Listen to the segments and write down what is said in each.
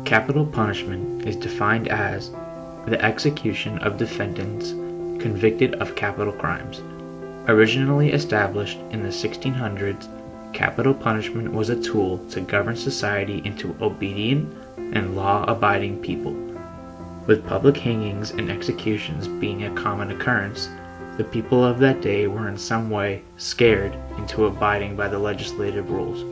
Capital punishment is defined as the execution of defendants convicted of capital crimes. Originally established in the 1600s, capital punishment was a tool to govern society into obedient and law-abiding people. With public hangings and executions being a common occurrence, the people of that day were in some way scared into abiding by the legislative rules.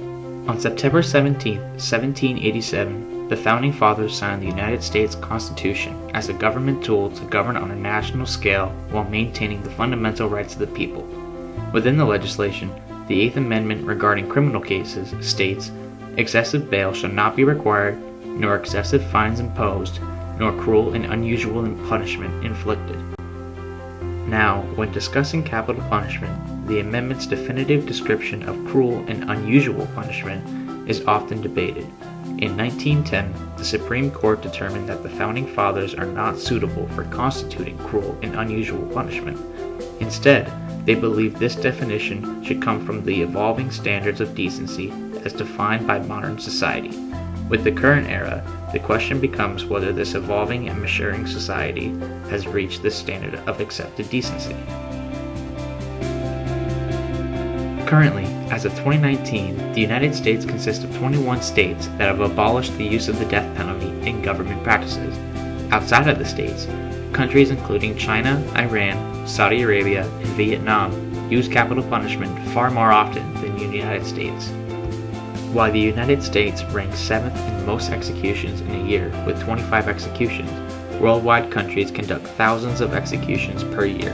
On September 17, 1787, the Founding Fathers signed the United States Constitution as a government tool to govern on a national scale while maintaining the fundamental rights of the people. Within the legislation, the Eighth Amendment regarding criminal cases states, "Excessive bail shall not be required, nor excessive fines imposed, nor cruel and unusual punishment inflicted." Now, when discussing capital punishment, the amendment's definitive description of cruel and unusual punishment is often debated. In 1910, the Supreme Court determined that the Founding Fathers are not suitable for constituting cruel and unusual punishment. Instead, they believed this definition should come from the evolving standards of decency as defined by modern society. With the current era, the question becomes whether this evolving and maturing society has reached this standard of accepted decency. Currently, as of 2019, the United States consists of 21 states that have abolished the use of the death penalty in government practices. Outside of the states, countries including China, Iran, Saudi Arabia, and Vietnam use capital punishment far more often than the United States. While the United States ranks 7th in most executions in a year with 25 executions, worldwide countries conduct thousands of executions per year.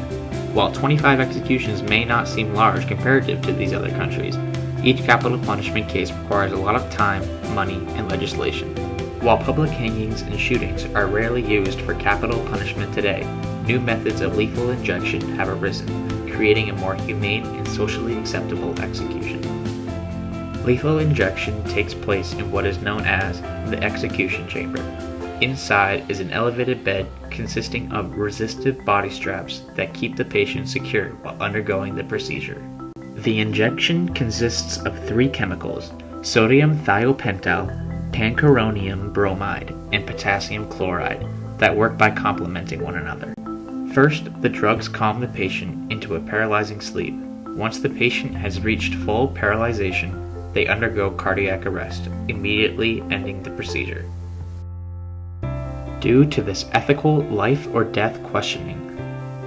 While 25 executions may not seem large comparative to these other countries, each capital punishment case requires a lot of time, money, and legislation. While public hangings and shootings are rarely used for capital punishment today, new methods of lethal injection have arisen, creating a more humane and socially acceptable execution. Lethal injection takes place in what is known as the execution chamber. Inside is an elevated bed consisting of resistive body straps that keep the patient secure while undergoing the procedure. The injection consists of 3 chemicals: sodium thiopental, pancuronium bromide, and potassium chloride, that work by complementing one another. First, the drugs calm the patient into a paralyzing sleep. Once the patient has reached full paralyzation, they undergo cardiac arrest, immediately ending the procedure. Due to this ethical life-or-death questioning,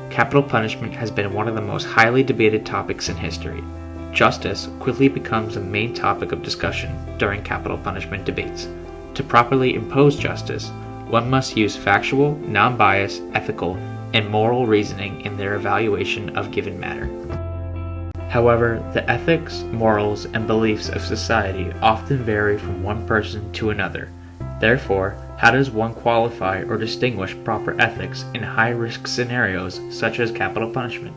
capital punishment has been one of the most highly debated topics in history. Justice quickly becomes a main topic of discussion during capital punishment debates. To properly impose justice, one must use factual, non-biased, ethical, and moral reasoning in their evaluation of given matter. However, the ethics, morals, and beliefs of society often vary from one person to another. Therefore, how does one qualify or distinguish proper ethics in high-risk scenarios such as capital punishment?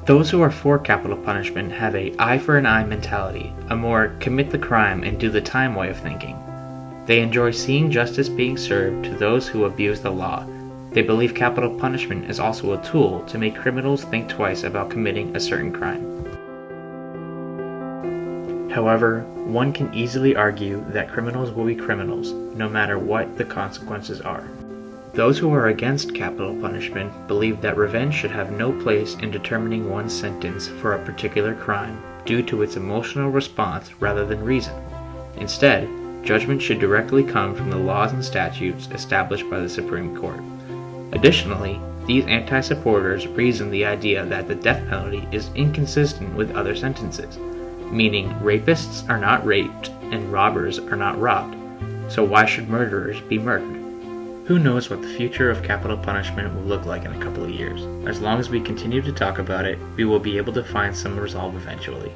Those who are for capital punishment have an eye for an eye mentality, a more commit the crime and do the time way of thinking. They enjoy seeing justice being served to those who abuse the law. They believe capital punishment is also a tool to make criminals think twice about committing a certain crime. However, one can easily argue that criminals will be criminals, no matter what the consequences are. Those who are against capital punishment believe that revenge should have no place in determining one's sentence for a particular crime due to its emotional response rather than reason. Instead, judgment should directly come from the laws and statutes established by the Supreme Court. Additionally, these anti-supporters reason the idea that the death penalty is inconsistent with other sentences, meaning rapists are not raped and robbers are not robbed, so why should murderers be murdered? Who knows what the future of capital punishment will look like in a couple of years. As long as we continue to talk about it, we will be able to find some resolve eventually.